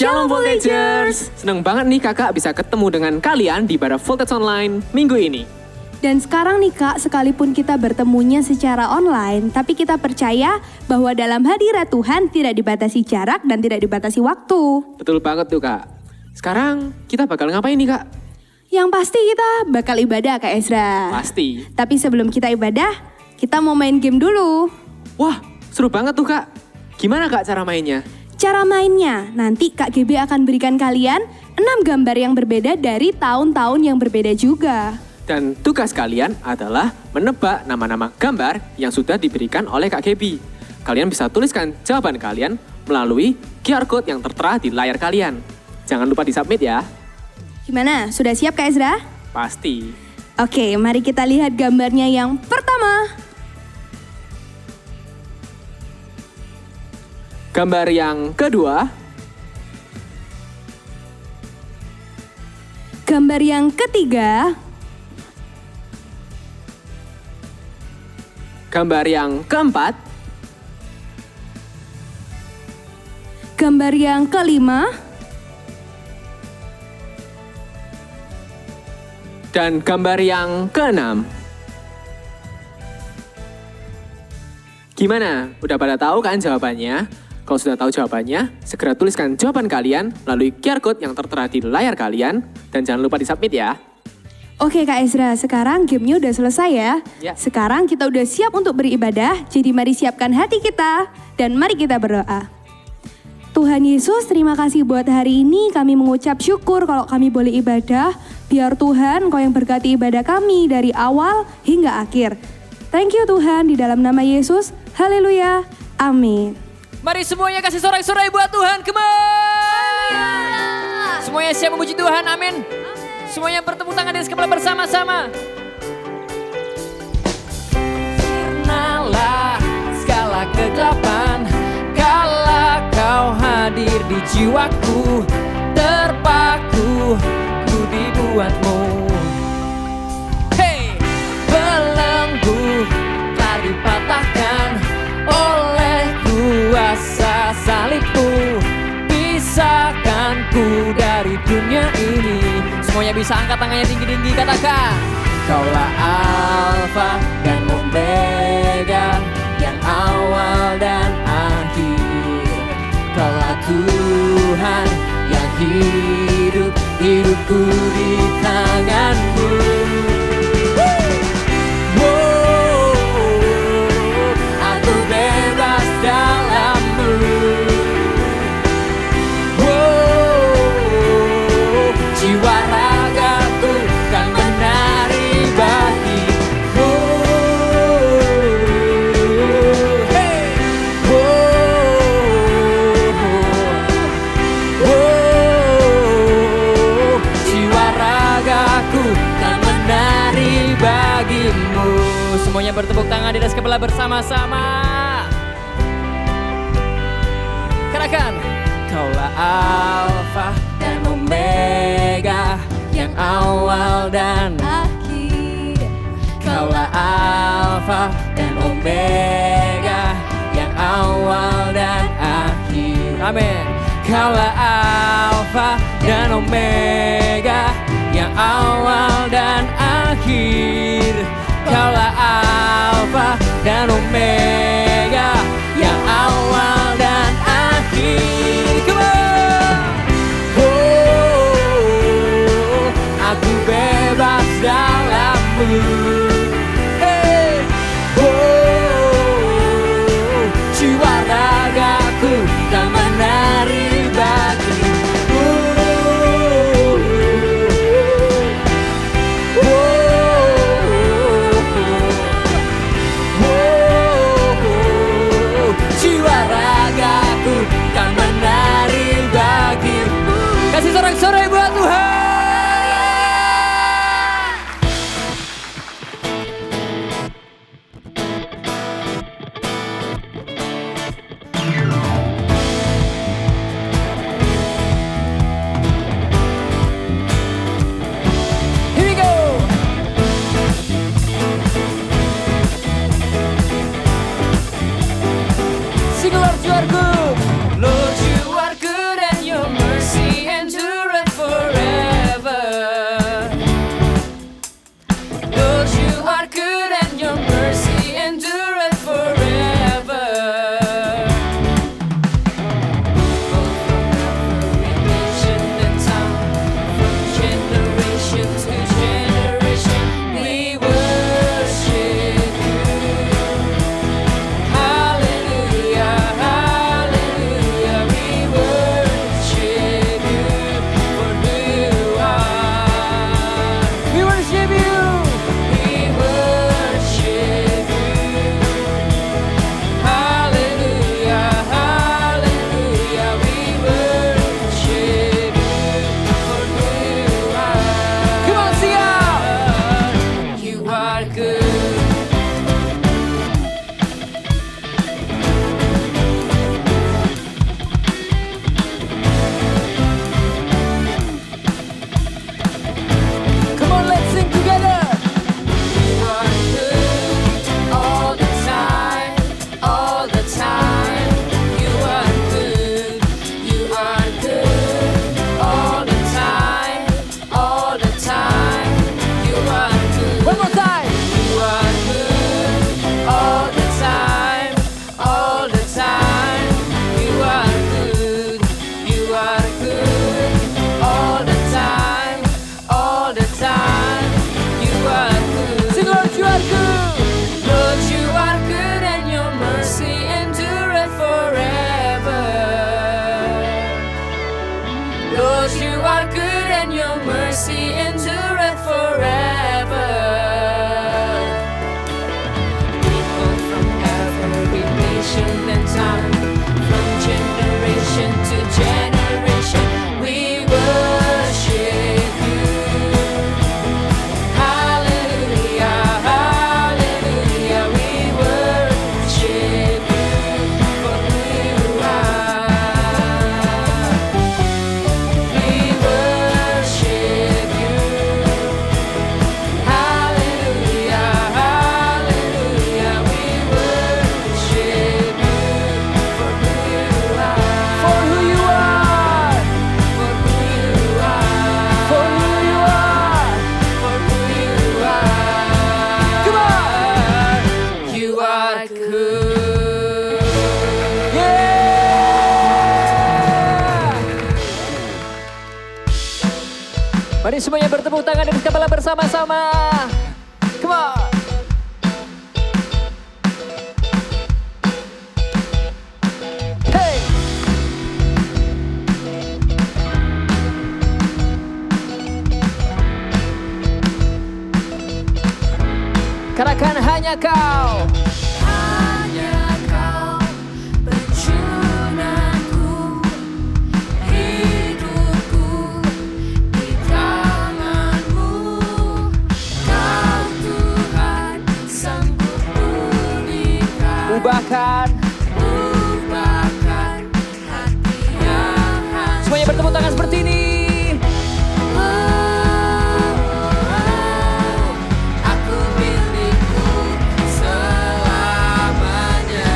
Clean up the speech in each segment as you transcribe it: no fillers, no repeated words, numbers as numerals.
Shalom Voltagers! Senang banget nih kakak bisa ketemu dengan kalian di Bara Voltage Online minggu ini. Dan sekarang nih Kak, sekalipun kita bertemunya secara online, tapi kita percaya bahwa dalam hadirat Tuhan tidak dibatasi jarak dan tidak dibatasi waktu. Betul banget tuh kak. Sekarang kita bakal ngapain nih kak? Yang pasti kita bakal ibadah Kak Ezra. Pasti. Tapi sebelum kita ibadah, kita mau main game dulu. Wah, seru banget tuh kak. Gimana kak cara mainnya? Cara mainnya, nanti Kak GB akan berikan kalian 6 gambar yang berbeda dari tahun-tahun yang berbeda juga. Dan tugas kalian adalah menebak nama-nama gambar yang sudah diberikan oleh Kak Gaby. Kalian bisa tuliskan jawaban kalian melalui QR Code yang tertera di layar kalian. Jangan lupa di-submit ya. Gimana, sudah siap Kak Ezra? Pasti. Oke, mari kita lihat gambarnya yang pertama. Gambar yang kedua. Gambar yang ketiga. Gambar yang keempat. Gambar yang kelima. Dan gambar yang keenam. Gimana? Udah pada tahu kan jawabannya? Kalau sudah tahu jawabannya, segera tuliskan jawaban kalian melalui QR Code yang tertera di layar kalian. Dan jangan lupa di-submit ya. Oke Kak Ezra, sekarang gamenya udah selesai ya. Ya. Sekarang kita udah siap untuk beribadah, jadi mari siapkan hati kita dan mari kita berdoa. Tuhan Yesus, terima kasih buat hari ini. Kami mengucap syukur kalau kami boleh ibadah. Biar Tuhan Kau yang berkati ibadah kami dari awal hingga akhir. Thank you Tuhan, di dalam nama Yesus. Haleluya. Amin. Mari semuanya kasih sorak-sorai buat Tuhan, come on! Semuanya siap memuji Tuhan, amin. Semuanya bertepuk tangan di kepala bersama-sama. Sirnalah segala kegelapan, kala Kau hadir di jiwaku, terpaku ku dibuatmu. Hey, belenggu telah dipatahkan oleh kuasa salibmu, pisahkanku dari dunia ini. Semuanya bisa angkat tangannya tinggi-tinggi, katakan Kaulah Alfa dan Omega, yang awal dan akhir. Kaulah Tuhan yang hidup, hidupku di tangan-Mu. Aku bebas dalam-Mu. Jiwa ragaku kan menari bagi-Mu. Hey! Jiwa ragaku kan menari bagi-Mu. Semuanya bertepuk tangan di atas kepala bersama-sama. Katakan, Kaulah Alfa dan Omega, yang awal dan akhir. Kaulah Alfa dan Omega, yang awal dan akhir. Amin. Kaulah Alfa dan Omega, yang awal dan akhir. Kaulah Alfa dan Omega, yang awal dan akhir. Come on! Aku bebas dalam-Mu. Hey! Jiwa ragaku kan menari bagi-Mu. Semuanya bertepuk tangan di atas kepala bersama-sama. Come on. Hey. Katakan hanya kau. Hanya kau penjunanku, hidupku di tanganmu. Kau Tuhan sanggup pulihkan, Ubahkan. ubahkan hati yang hancur. Semuanya bertepuk tangan seperti ini. Aku milikmu selamanya.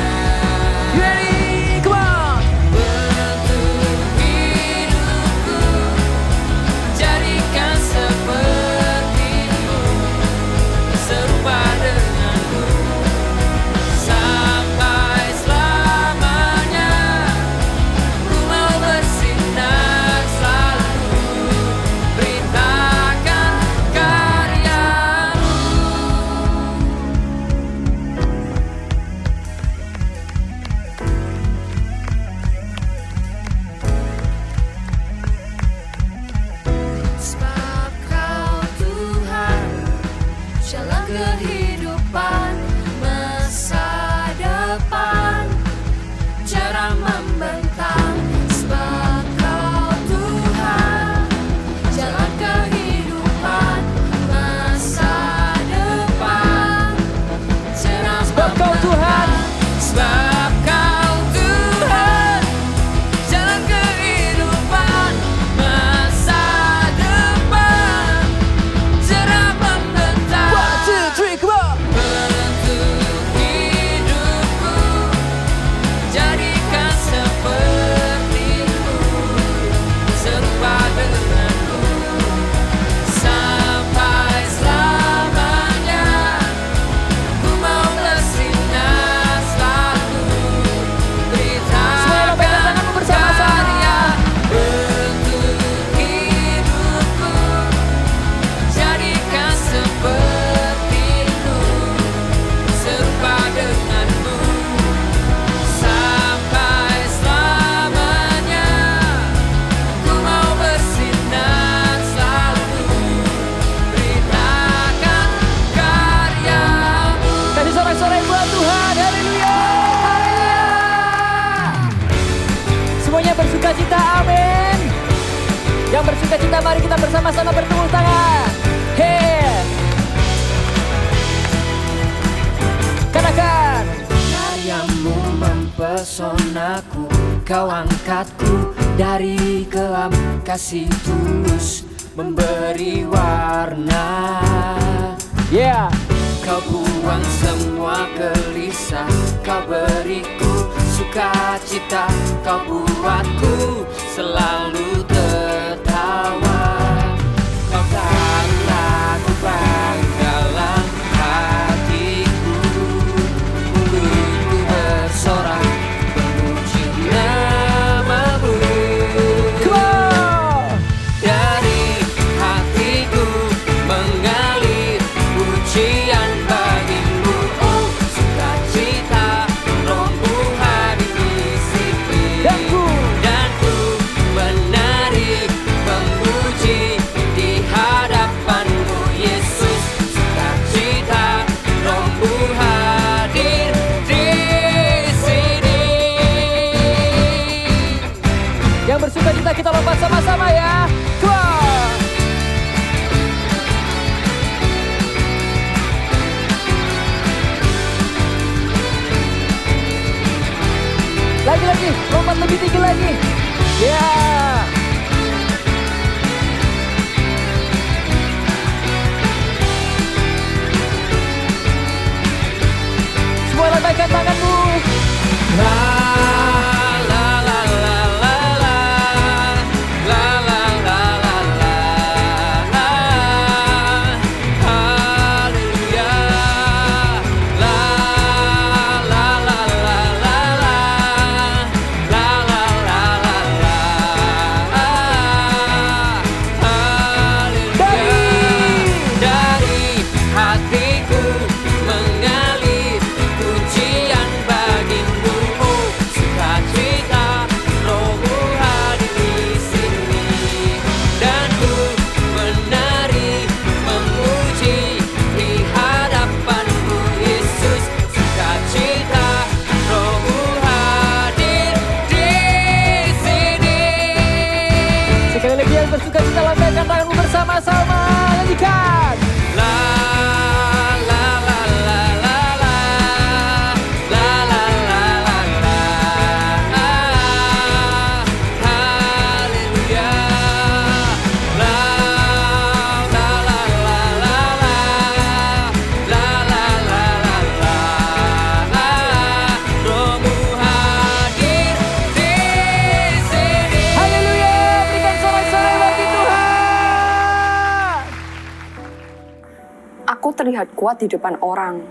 Ready? Come on. Bentuk hidupku, jadikan sepertimu, serupa denganmu, sampai selamanya. Ku mau bersinar selalu, beritakan karyamu. Sebab Kau Tuhan, jalan kehidupan, masa depan, cara membentang. Sebab Kau Tuhan, jalan kehidupan, masa depan, cara Sebab Kau Tuhan. Sebab Kau Tuhan, jalan kehidupan, masa depan, cerah membentang. 1, 2, 3, come on. Bentuk hidupku, jadikan sepertimu, serupa denganmu, sampai selamanya. Ku mau bersinar selalu, Semuanya lambaikan beritakan tanganmu bersama-sama. karya. Bentuk hidupku, jadikan sepertimu, serupa denganmu, sampai selamanya. Ku mau bersinar selalu, beritakan karyamu. Kasih sorak-sorai buat Tuhan. Haleluya. Semuanya bersuka cita. Amin. Yang bersuka cita, mari kita bersama-sama bertepuk tangan. Hey. Katakan. Karyamu mempesonaku, kau angkatku dari kelam, kasih tulus memberi warna. Yeah. Kau buang semua gelisah, kau beriku sukacita, kau buatku selalu tertawa. Kau taruh aku bangga dalam hatiku, mulutku bersorak memuji namamu. Come on. Dari hatiku mengalir pujian bagimu, oh sukacita rohmu hadir di sini. Dan ku Menari memuji di hadapanmu Yesus, sukacita rohmu hadir di sini. yang bersuka cita kita lompat sama-sama ya. Come on. Lagi, lompat lebih tinggi lagi. Ya. Semua lambaikan tanganmu. La la la la la la la la la la la. Haleluya. La la la la la la la la la la la. Aku terlihat kuat di depan orang,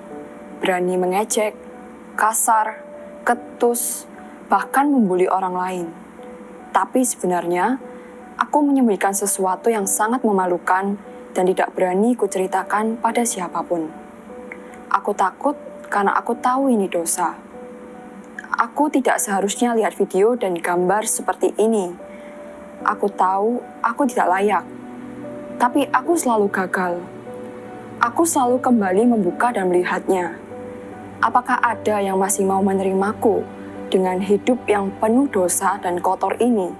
berani mengejek, kasar, ketus, bahkan membuli orang lain. Tapi sebenarnya, aku menyembunyikan sesuatu yang sangat memalukan dan tidak berani kuceritakan pada siapapun. Aku takut karena aku tahu ini dosa. Aku tidak seharusnya lihat video dan gambar seperti ini. Aku tahu aku tidak layak, tapi aku selalu gagal. Aku selalu kembali membuka dan melihatnya. Apakah ada yang masih mau menerimaku dengan hidup yang penuh dosa dan kotor ini?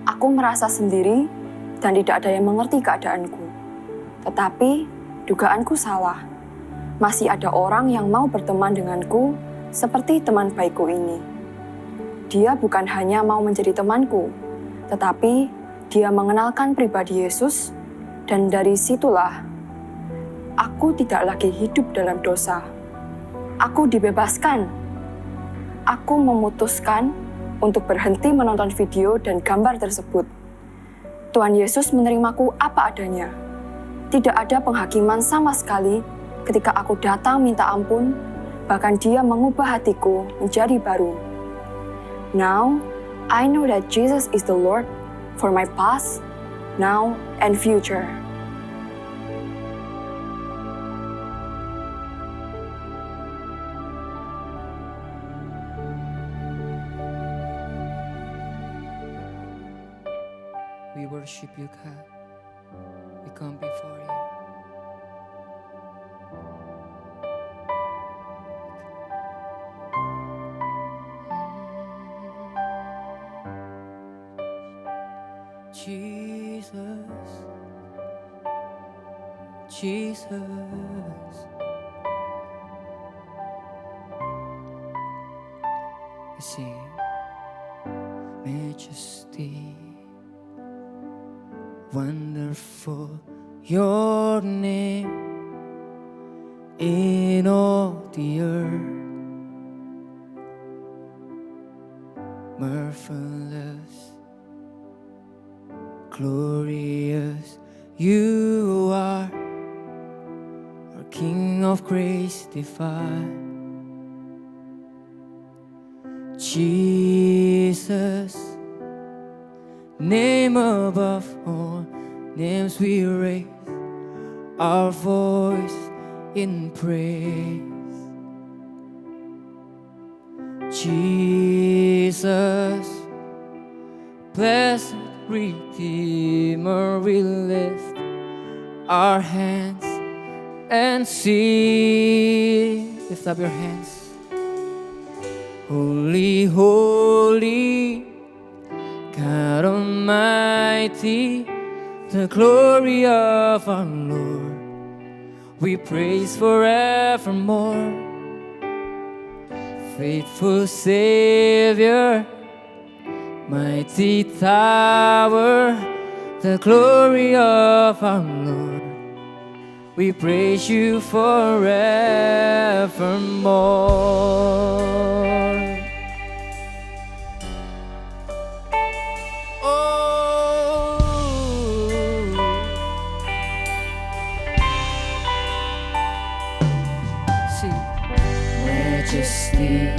Aku merasa sendiri dan tidak ada yang mengerti keadaanku. Tetapi dugaanku salah. Masih ada orang yang mau berteman denganku seperti teman baikku ini. Dia bukan hanya mau menjadi temanku, tetapi dia mengenalkan pribadi Yesus, dan dari situlah aku tidak lagi hidup dalam dosa. Aku dibebaskan. Aku memutuskan untuk berhenti menonton video dan gambar tersebut. Tuhan Yesus menerimaku apa adanya. Tidak ada penghakiman sama sekali ketika aku datang minta ampun, bahkan Dia mengubah hatiku menjadi baru. Now, I know that Jesus is the Lord for my past, now, and future. We worship you, God. We come before you. Jesus, Jesus, we sing majesty, wonderful your name in all the earth, marvelous, glorious you are, our King of grace divine. Jesus, name above all names, we raise our voice in praise. Jesus, blessed Redeemer, we lift our hands and sing. Lift up your hands. Holy, holy, God Almighty, the glory of our Lord, we praise forevermore. Faithful Savior, mighty tower, the glory of our Lord, we praise you forevermore. Majesty,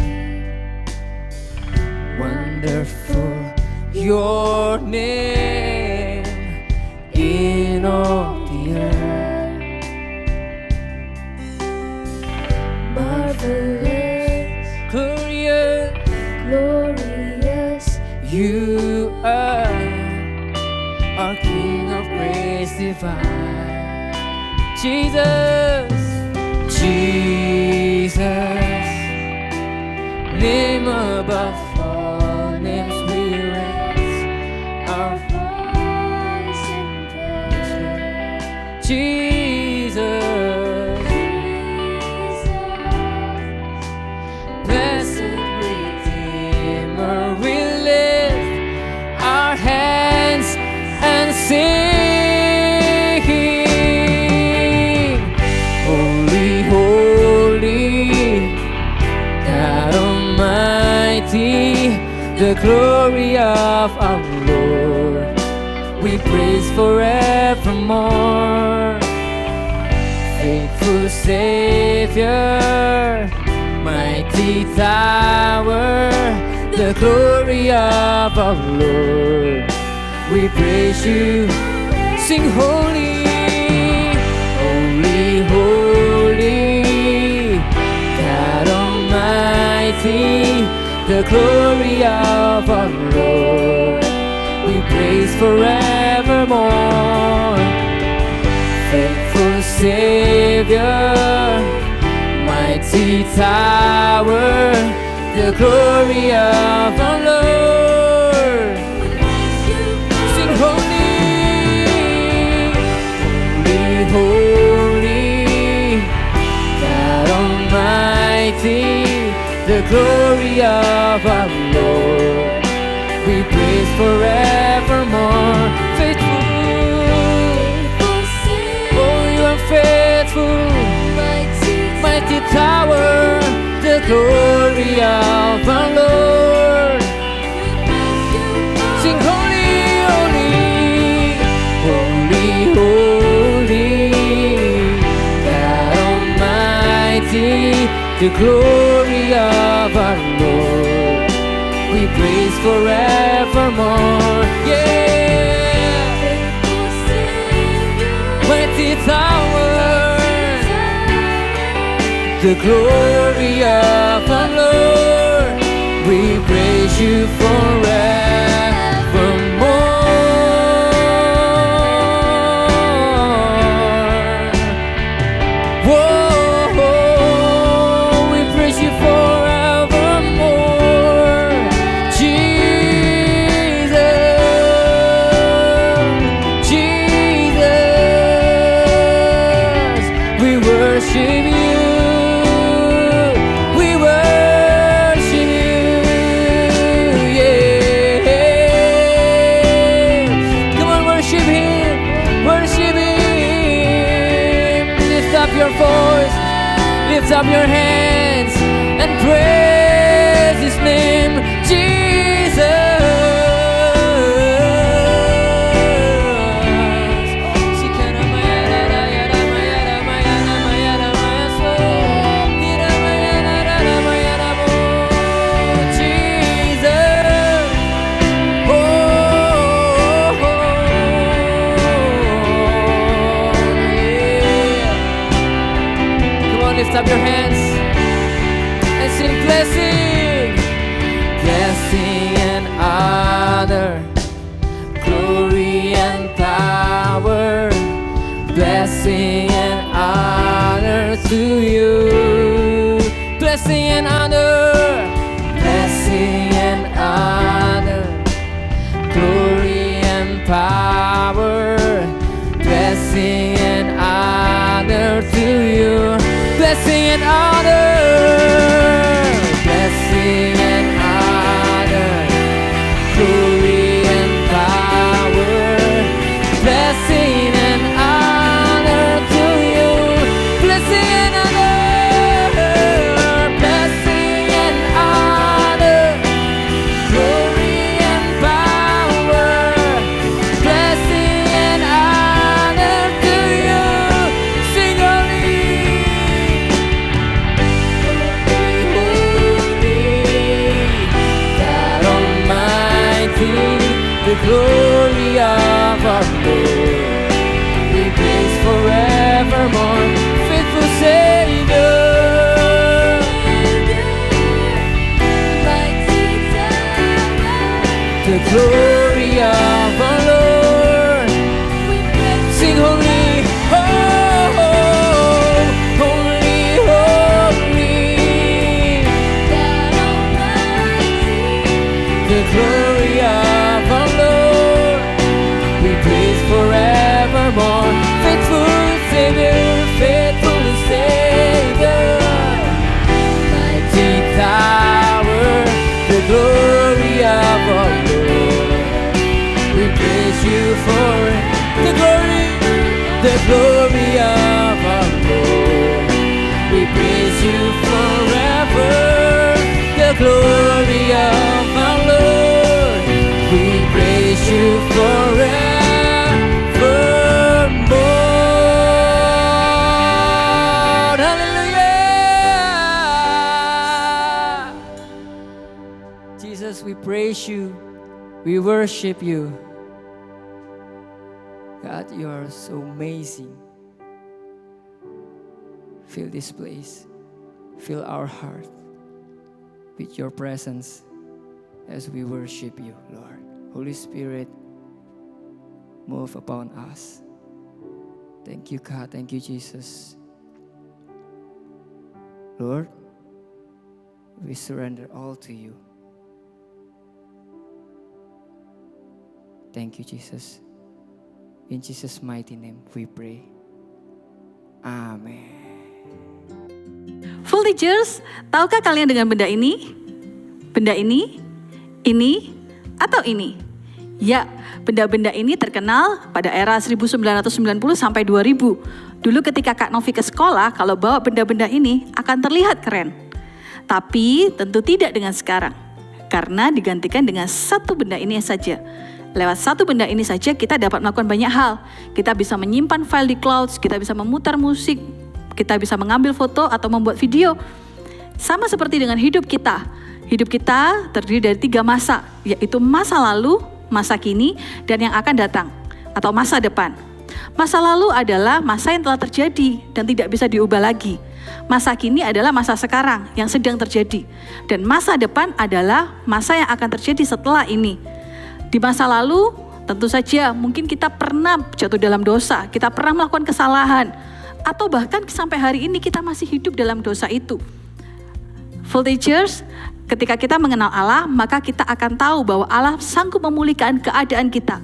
wonderful your name in all the earth, marvelous, glorious you are, our King of grace divine. Jesus, Jesus, name above all names, we raise our voice in praise. Jesus, blessed Redeemer, we lift our hands and sing. Holy, holy, God Almighty, the glory of our Lord, we praise forevermore. Savior, mighty tower, the glory of our Lord. We praise you, sing holy, holy, holy, God Almighty, the glory of our Lord. We praise forevermore. Faithful Savior, mighty tower, the glory of our Lord. Sing holy, holy, holy, God Almighty, the glory of our Lord. We praise forevermore. Faithful, oh, you are faithful, mighty tower, the glory of our Lord. Sing holy, holy, holy, holy, God Almighty, the glory of our Lord. We praise forevermore. Yeah, mighty tower, the glory of our Lord. We praise you forevermore. Whoa, we praise you forevermore. Jesus, Jesus, we worship you. Your voice, lift up your hands and praise His name, Jesus. Lift up your hands and sing blessing, blessing and honor, glory and power, blessing and honor to you. Blessing and honor, blessing and honor, glory and power, blessing and honor to you. Blessing and honor, blessing and honor, glory and power, blessing and honor to you. Blessing and honor, blessing and honor, glory and power, blessing and honor to you. Sing holy, the glory of our Lord. We praise forevermore. Faithful Savior, the glory of our Lord. Sing holy, oh, holy, holy, the glory of our Lord. We praise forevermore. Faithful Savior, faithful Savior, mighty tower, the glory of our Lord. We praise you for the glory of our Lord. We praise you forever, the glory of our Lord. We praise you forevermore. praise you. We worship you. God, you are so amazing. Fill this place. Fill our heart with your presence as we worship you, Lord. Holy Spirit, move upon us. Thank you, God. Thank you, Jesus. Lord, we surrender all to you. Thank you, Jesus. In Jesus' mighty name we pray. Amen. Full Teachers, tahukah kalian dengan benda ini? Benda ini, atau ini? Ya, benda-benda ini terkenal pada era 1990 sampai 2000. Dulu ketika Kak Novi ke sekolah, kalau bawa benda-benda ini akan terlihat keren. Tapi tentu tidak dengan sekarang. Karena digantikan dengan satu benda ini saja. Lewat satu benda ini saja kita dapat melakukan banyak hal. Kita bisa menyimpan file di cloud, kita bisa memutar musik, kita bisa mengambil foto atau membuat video. Sama seperti dengan hidup kita. Hidup kita terdiri dari 3 masa, yaitu masa lalu, masa kini, dan yang akan datang, atau masa depan. Masa lalu adalah masa yang telah terjadi dan tidak bisa diubah lagi. Masa kini adalah masa sekarang yang sedang terjadi. Dan masa depan adalah masa yang akan terjadi setelah ini. Di masa lalu, tentu saja mungkin kita pernah jatuh dalam dosa, kita pernah melakukan kesalahan, atau bahkan sampai hari ini kita masih hidup dalam dosa itu. Full Teachers, ketika kita mengenal Allah, maka kita akan tahu bahwa Allah sanggup memulihkan keadaan kita,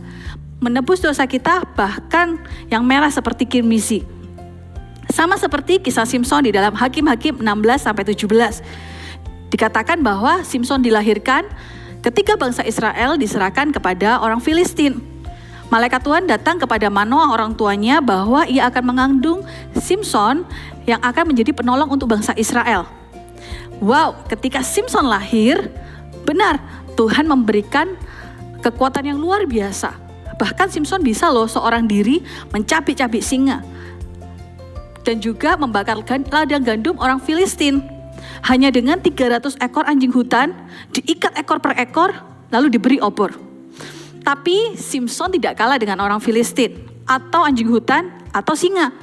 menebus dosa kita, bahkan yang merah seperti kirmizi. Sama seperti kisah Simson di dalam Hakim-Hakim 16-17. Dikatakan bahwa Simson dilahirkan ketika bangsa Israel diserahkan kepada orang Filistin. Malaikat Tuhan datang kepada Manoah orang tuanya bahwa ia akan mengandung Simson yang akan menjadi penolong untuk bangsa Israel. Wow, ketika Simson lahir, benar Tuhan memberikan kekuatan yang luar biasa. Bahkan Simson bisa loh seorang diri mencabik-cabik singa. Dan juga membakar ladang gandum orang Filistin. Hanya dengan 300 ekor anjing hutan, diikat ekor per ekor, lalu diberi obor. Tapi Simson tidak kalah dengan orang Filistin, atau anjing hutan, atau singa.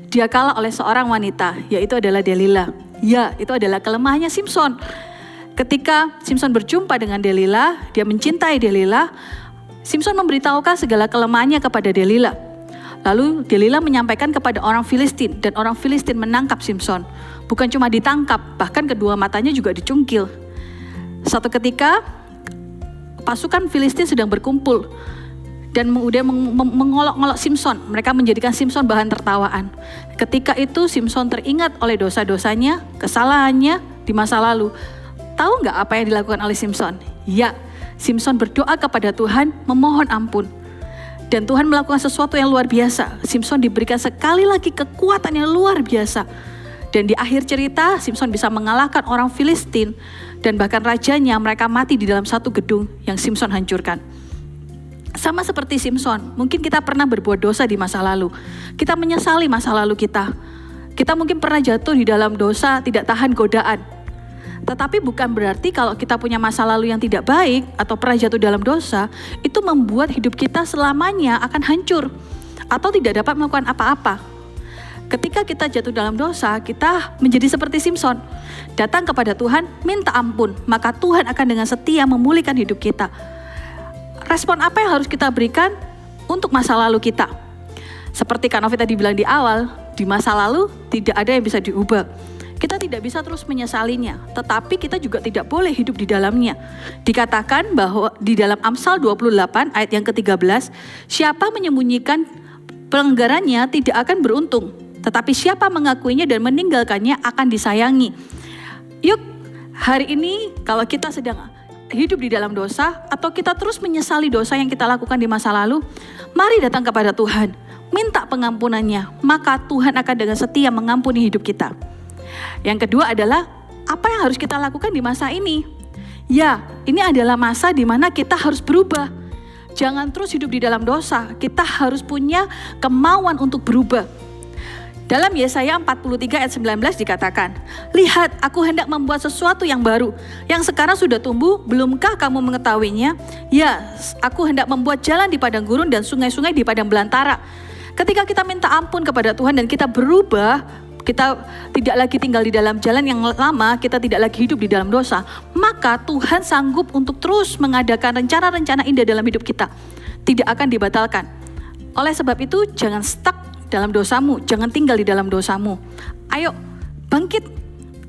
Dia kalah oleh seorang wanita, yaitu adalah Delila. Ya, itu adalah kelemahannya Simson. Ketika Simson berjumpa dengan Delila, dia mencintai Delila, Simson memberitahukan segala kelemahannya kepada Delila. Lalu Delila menyampaikan kepada orang Filistin, dan orang Filistin menangkap Simson. Bukan cuma ditangkap, bahkan kedua matanya juga dicungkil. Suatu ketika, pasukan Filistin sedang berkumpul dan kemudian mengolok-olok Simson. Mereka menjadikan Simson bahan tertawaan. Ketika itu Simson teringat oleh dosa-dosanya, kesalahannya di masa lalu. Tahu nggak apa yang dilakukan oleh Simson? Ya, Simson berdoa kepada Tuhan, memohon ampun. Dan Tuhan melakukan sesuatu yang luar biasa. Simson diberikan sekali lagi kekuatan yang luar biasa. Dan di akhir cerita, Simson bisa mengalahkan orang Filistin dan bahkan rajanya, mereka mati di dalam satu gedung yang Simson hancurkan. Sama seperti Simson, mungkin kita pernah berbuat dosa di masa lalu. Kita menyesali masa lalu kita. Kita mungkin pernah jatuh di dalam dosa, tidak tahan godaan. Tetapi bukan berarti kalau kita punya masa lalu yang tidak baik atau pernah jatuh dalam dosa, itu membuat hidup kita selamanya akan hancur atau tidak dapat melakukan apa-apa. Ketika kita jatuh dalam dosa, kita menjadi seperti Simson. Datang kepada Tuhan, minta ampun, maka Tuhan akan dengan setia memulihkan hidup kita. Respon apa yang harus kita berikan untuk masa lalu kita? Seperti Kak Novi tadi bilang di awal, di masa lalu tidak ada yang bisa diubah. Kita tidak bisa terus menyesalinya, tetapi kita juga tidak boleh hidup di dalamnya. Dikatakan bahwa di dalam Amsal 28 ayat yang ke-13, siapa menyembunyikan pelanggarannya tidak akan beruntung. Tetapi siapa mengakuinya dan meninggalkannya akan disayangi. Yuk, hari ini kalau kita sedang hidup di dalam dosa atau kita terus menyesali dosa yang kita lakukan di masa lalu, mari datang kepada Tuhan, minta pengampunannya, maka Tuhan akan dengan setia mengampuni hidup kita. Yang kedua adalah apa yang harus kita lakukan di masa ini? Ya, ini adalah masa di mana kita harus berubah. Jangan terus hidup di dalam dosa, kita harus punya kemauan untuk berubah. Dalam Yesaya 43 ayat 19 dikatakan, "Lihat, aku hendak membuat sesuatu yang baru, yang sekarang sudah tumbuh, belumkah kamu mengetahuinya? Ya, aku hendak membuat jalan di padang gurun dan sungai-sungai di padang belantara." Ketika kita minta ampun kepada Tuhan dan kita berubah, kita tidak lagi tinggal di dalam jalan yang lama, kita tidak lagi hidup di dalam dosa, maka Tuhan sanggup untuk terus mengadakan rencana-rencana indah dalam hidup kita. Tidak akan dibatalkan. Oleh sebab itu, jangan stuck dalam dosamu, jangan tinggal di dalam dosamu. Ayo, bangkit,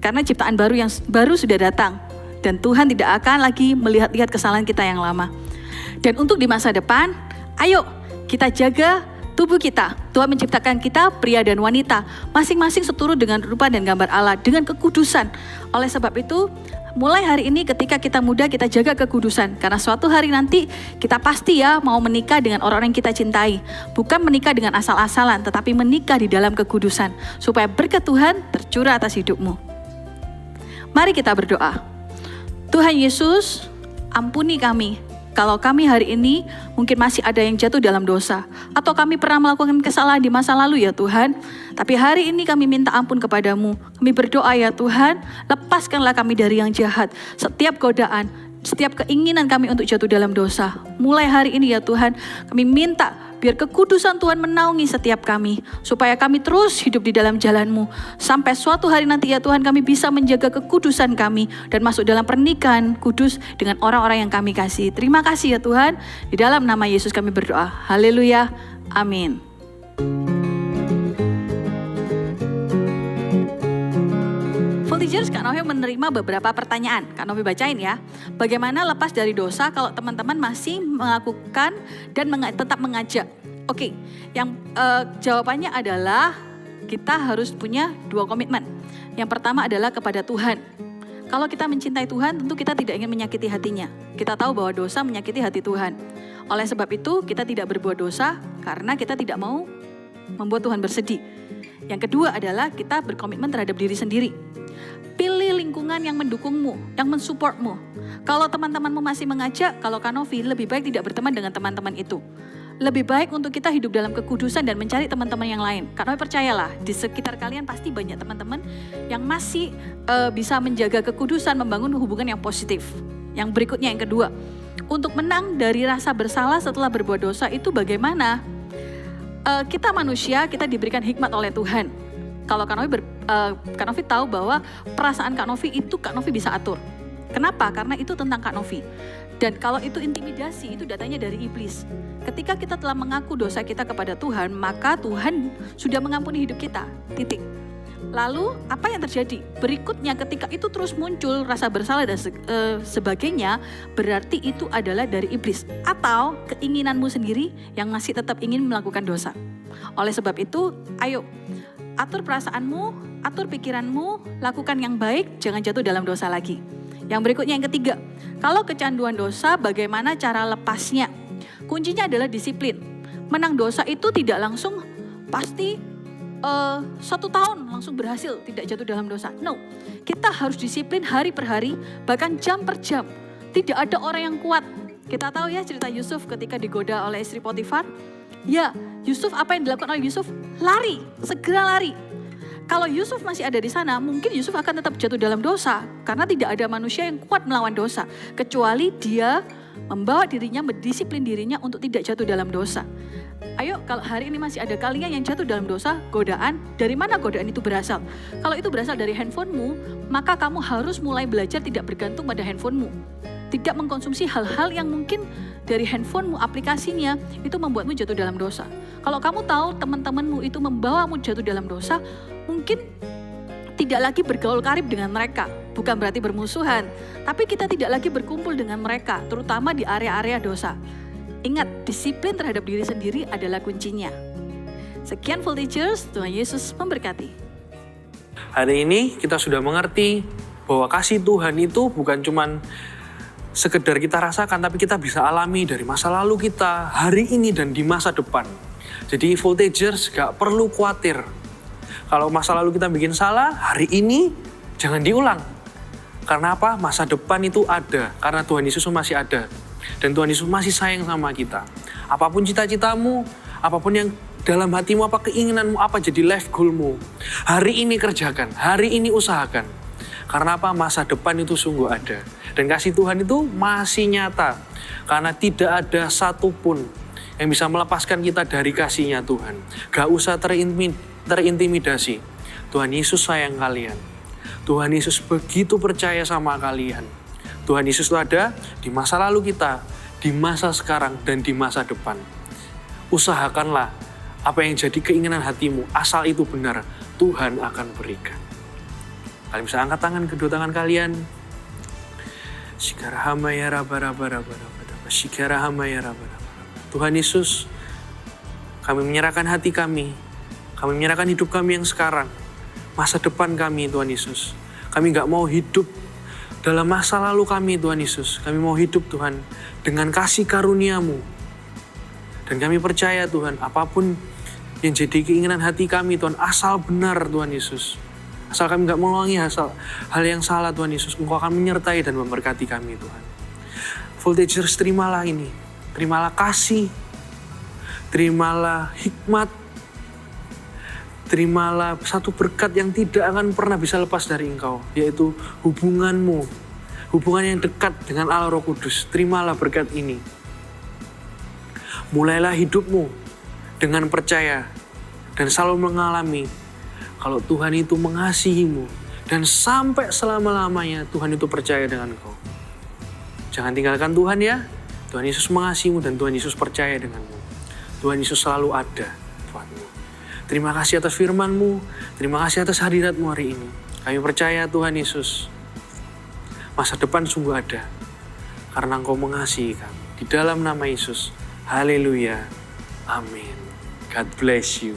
karena ciptaan baru yang baru sudah datang. Dan Tuhan tidak akan lagi melihat-lihat kesalahan kita yang lama. Dan untuk di masa depan, ayo kita jaga tubuh kita. Tuhan menciptakan kita pria dan wanita, masing-masing seturut dengan rupa dan gambar Allah, dengan kekudusan. Oleh sebab itu, mulai hari ini ketika kita muda, kita jaga kekudusan. Karena suatu hari nanti kita pasti ya mau menikah dengan orang-orang yang kita cintai. Bukan menikah dengan asal-asalan, tetapi menikah di dalam kekudusan. Supaya berkat Tuhan tercurah atas hidupmu. Mari kita berdoa. Tuhan Yesus, ampuni kami. Kalau kami hari ini mungkin masih ada yang jatuh dalam dosa. Atau kami pernah melakukan kesalahan di masa lalu ya Tuhan. Tapi hari ini kami minta ampun kepadamu. Kami berdoa ya Tuhan, lepaskanlah kami dari yang jahat. Setiap godaan, setiap keinginan kami untuk jatuh dalam dosa. Mulai hari ini ya Tuhan, kami minta biar kekudusan Tuhan menaungi setiap kami. Supaya kami terus hidup di dalam jalan-Mu. Sampai suatu hari nanti ya Tuhan, kami bisa menjaga kekudusan kami. Dan masuk dalam pernikahan kudus dengan orang-orang yang kami kasih. Terima kasih ya Tuhan. Di dalam nama Yesus kami berdoa. Haleluya. Amin. Voltigers, Kak Novi menerima beberapa pertanyaan. Kak Novi bacain ya. Bagaimana lepas dari dosa kalau teman-teman masih melakukan dan tetap mengajak? Oke, yang jawabannya adalah kita harus punya 2 komitmen. Yang pertama adalah kepada Tuhan. Kalau kita mencintai Tuhan, tentu kita tidak ingin menyakiti hatinya. Kita tahu bahwa dosa menyakiti hati Tuhan. Oleh sebab itu, kita tidak berbuat dosa karena kita tidak mau membuat Tuhan bersedih. Yang kedua adalah kita berkomitmen terhadap diri sendiri. Pilih lingkungan yang mendukungmu, yang mensupportmu. Kalau teman-temanmu masih mengajak, kalau Kak Novi lebih baik tidak berteman dengan teman-teman itu. Lebih baik untuk kita hidup dalam kekudusan dan mencari teman-teman yang lain. Kak Novi percayalah, di sekitar kalian pasti banyak teman-teman yang masih bisa menjaga kekudusan, membangun hubungan yang positif. Yang berikutnya, yang kedua, untuk menang dari rasa bersalah setelah berbuat dosa itu bagaimana? Kita manusia, kita diberikan hikmat oleh Tuhan. Kalau Kak Novi tahu bahwa perasaan Kak Novi itu Kak Novi bisa atur. Kenapa? Karena itu tentang Kak Novi. Dan kalau itu intimidasi, itu datanya dari iblis. Ketika kita telah mengaku dosa kita kepada Tuhan, maka Tuhan sudah mengampuni hidup kita. Titik. Lalu apa yang terjadi? Berikutnya ketika itu terus muncul rasa bersalah dan sebagainya, berarti itu adalah dari iblis. Atau keinginanmu sendiri yang masih tetap ingin melakukan dosa. Oleh sebab itu, ayo atur perasaanmu, atur pikiranmu, lakukan yang baik, jangan jatuh dalam dosa lagi. Yang berikutnya, yang ketiga, kalau kecanduan dosa, bagaimana cara lepasnya? Kuncinya adalah disiplin. Menang dosa itu tidak langsung pasti 1 tahun langsung berhasil tidak jatuh dalam dosa. No, kita harus disiplin hari per hari, bahkan jam per jam. Tidak ada orang yang kuat. Kita tahu ya cerita Yusuf ketika digoda oleh istri Potifar. Ya, Yusuf, apa yang dilakukan oleh Yusuf? Lari, segera lari. Kalau Yusuf masih ada di sana, mungkin Yusuf akan tetap jatuh dalam dosa. Karena tidak ada manusia yang kuat melawan dosa. Kecuali dia membawa dirinya, mendisiplin dirinya untuk tidak jatuh dalam dosa. Ayo, kalau hari ini masih ada kalian yang jatuh dalam dosa, godaan, dari mana godaan itu berasal? Kalau itu berasal dari handphonemu, maka kamu harus mulai belajar tidak bergantung pada handphonemu. Tidak mengkonsumsi hal-hal yang mungkin dari handphonemu, aplikasinya, itu membuatmu jatuh dalam dosa. Kalau kamu tahu teman-temanmu itu membawamu jatuh dalam dosa, mungkin tidak lagi bergaul karib dengan mereka. Bukan berarti bermusuhan, tapi kita tidak lagi berkumpul dengan mereka, terutama di area-area dosa. Ingat, disiplin terhadap diri sendiri adalah kuncinya. Sekian Voltigers, Tuhan Yesus memberkati. Hari ini kita sudah mengerti bahwa kasih Tuhan itu bukan cuman sekedar kita rasakan, tapi kita bisa alami dari masa lalu kita, hari ini dan di masa depan. Jadi Voltigers gak perlu khawatir. Kalau masa lalu kita bikin salah, hari ini jangan diulang. Karena apa? Masa depan itu ada, karena Tuhan Yesus masih ada. Dan Tuhan Yesus masih sayang sama kita. Apapun cita-citamu, apapun yang dalam hatimu, apa keinginanmu, apa jadi life goalmu. Hari ini kerjakan, hari ini usahakan. Karena apa? Masa depan itu sungguh ada. Dan kasih Tuhan itu masih nyata. Karena tidak ada satupun yang bisa melepaskan kita dari kasih-Nya Tuhan. Gak usah terintimidasi. Tuhan Yesus sayang kalian. Tuhan Yesus begitu percaya sama kalian. Tuhan Yesus itu ada di masa lalu kita, di masa sekarang, dan di masa depan. Usahakanlah apa yang jadi keinginan hatimu, asal itu benar, Tuhan akan berikan. Kalian bisa angkat tangan, kedua tangan kalian. Tuhan Yesus, kami menyerahkan hati kami menyerahkan hidup kami yang sekarang, masa depan kami, Tuhan Yesus. Kami gak mau hidup dalam masa lalu kami, Tuhan Yesus. Kami mau hidup, Tuhan, dengan kasih karunia-Mu. Dan kami percaya, Tuhan, apapun yang jadi keinginan hati kami, Tuhan, asal benar, Tuhan Yesus. Asal kami gak mengulangi hal yang salah, Tuhan Yesus. Engkau akan menyertai dan memberkati kami, Tuhan. Voltagers, terimalah ini. Terimalah kasih. Terimalah hikmat. Terimalah satu berkat yang tidak akan pernah bisa lepas dari Engkau, yaitu hubunganmu, hubungan yang dekat dengan Allah Roh Kudus. Terimalah berkat ini. Mulailah hidupmu dengan percaya dan selalu mengalami kalau Tuhan itu mengasihimu dan sampai selama-lamanya Tuhan itu percaya dengan Engkau. Jangan tinggalkan Tuhan ya. Tuhan Yesus mengasihimu dan Tuhan Yesus percaya denganmu. Tuhan Yesus selalu ada buatmu. Terima kasih atas firman-Mu. Terima kasih atas hadirat-Mu hari ini. Kami percaya Tuhan Yesus, masa depan sungguh ada. Karena Engkau mengasihi kami. Di dalam nama Yesus. Haleluya. Amin. God bless you.